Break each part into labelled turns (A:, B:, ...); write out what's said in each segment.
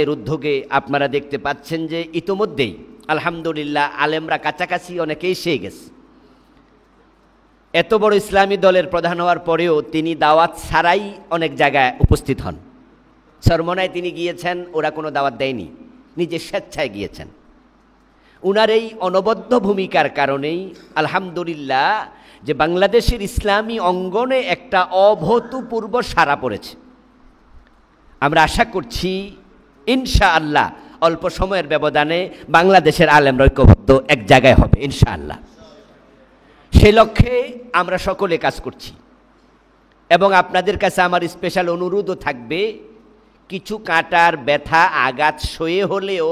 A: এর উদ্যোগে আপনারা দেখতে পাচ্ছেন যে ইতোমধ্যেই আলহামদুলিল্লাহ আলেমরা কাছাকাছি অনেকেই এসে গেছে। এত বড় ইসলামী দলের প্রধান হওয়ার পরেও তিনি দাওয়াত ছাড়াই অনেক জায়গায় উপস্থিত হন। চরমনায় তিনি গিয়েছেন, ওরা কোনো দাওয়াত দেয়নি, নিজে স্বেচ্ছায় গিয়েছেন। উনার এই অনবদ্য ভূমিকার কারণেই আলহামদুলিল্লাহ যে বাংলাদেশের ইসলামী অঙ্গনে একটা অভূতপূর্ব সাড়া পড়েছে। আমরা আশা করছি ইনশাআল্লাহ অল্প সময়ের ব্যবধানে বাংলাদেশের আলেমরা ঐক্যবদ্ধ এক জায়গায় হবে ইনশাআল্লাহ। সেই লক্ষ্যে আমরা সকলে কাজ করছি এবং আপনাদের কাছে আমার স্পেশাল অনুরোধও থাকবে, কিছু কাঁটার ব্যথা আঘাত সয়ে হলেও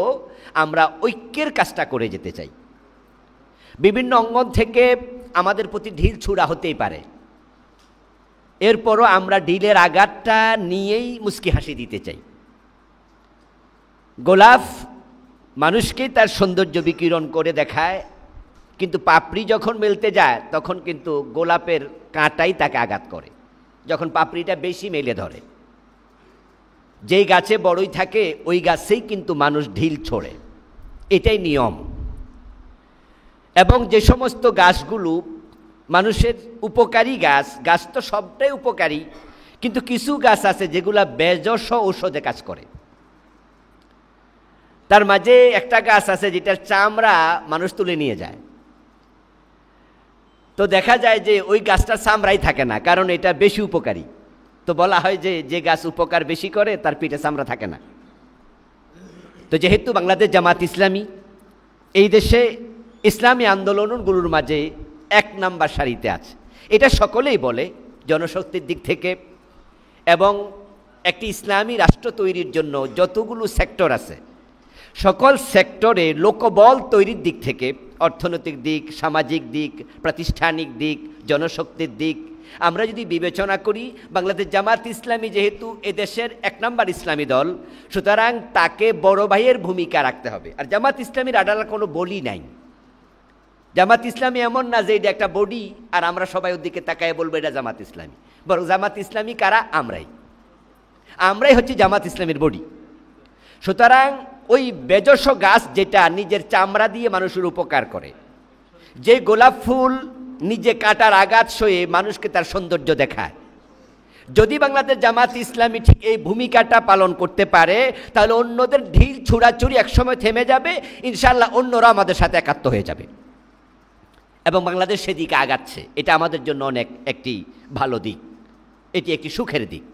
A: আমরা ঐক্যের কাজটা করে যেতে চাই। বিভিন্ন অঙ্গন থেকে আমাদের প্রতি ঢিল ছুড়া হতেই পারে, এরপরও আমরা ঢিলের আঘাতটা নিয়েই মুস্কি হাসি দিতে চাই। গোলাপ মানুষকে তার সৌন্দর্য বিকিরণ করে দেখায়, কিন্তু পাপড়ি যখন মেলতে যায় তখন কিন্তু গোলাপের কাঁটাই তাকে আঘাত করে, যখন পাপড়িটা বেশি মেলে ধরে। যেই গাছে বড়ই থাকে ওই গাছেই কিন্তু মানুষ ঢিল ছোড়ে, এটাই নিয়ম। এবং যে সমস্ত গাছগুলো মানুষের উপকারী গাছ, গাছ তো সবটাই উপকারী, কিন্তু কিছু গাছ আছে যেগুলা বেজস ঔষধে কাজ করে। তার মাঝে একটা গাছ আছে যেটার চামড়া মানুষ তুলে নিয়ে যায়, তো দেখা যায় যে ওই গাছটার চামড়াই থাকে না, কারণ এটা বেশি উপকারী। তো বলা হয় যে যে গাছ উপকার বেশি করে তার পিঠে চামড়া থাকে না। তো যেহেতু বাংলাদেশ জামাত ইসলামী এই দেশে ইসলামী আন্দোলনগুলোর মাঝে এক নাম্বার সারিতে আছে, এটা সকলেই বলে জনশক্তির দিক থেকে। এবং একটি ইসলামী রাষ্ট্র তৈরির জন্য যতগুলো সেক্টর আছে সকল সেক্টরে লোকবল তৈরির দিক থেকে, অর্থনৈতিক দিক, সামাজিক দিক, প্রাতিষ্ঠানিক দিক, জনশক্তির দিক আমরা যদি বিবেচনা করি, বাংলাদেশ জামাত ইসলামী যেহেতু এদেশের এক নাম্বার ইসলামী দল, সুতরাং তাকে বড় ভাইয়ের ভূমিকা রাখতে হবে। আর জামাত ইসলামীর আড়ালে কোনো বলি নাই। জামাত ইসলামী এমন না যে এটা একটা বডি আর আমরা সবাই ওর দিকে তাকায় বলবো এটা জামাত ইসলামী, বরং জামাত ইসলামী কারা? আমরাই হচ্ছে জামাত ইসলামীর বডি। সুতরাং ওই বেজস গাছ যেটা নিজের চামড়া দিয়ে মানুষের উপকার করে, যে গোলাপ ফুল নিজে কাটার আঘাত সয়ে মানুষকে তার সৌন্দর্য দেখায়, যদি বাংলাদেশ জামাত ইসলামী ঠিক এই ভূমিকাটা পালন করতে পারে তাহলে অন্যদের ঢিল ছুড়াছুড়ি একসময় থেমে যাবে, ইনশাআল্লাহ অন্যরা আমাদের সাথে একাত্ম হয়ে যাবে এবং বাংলাদেশ সেদিকে আগাচ্ছে। এটা আমাদের জন্য অনেক একটি ভালো দিক, এটি একটি সুখের দিক।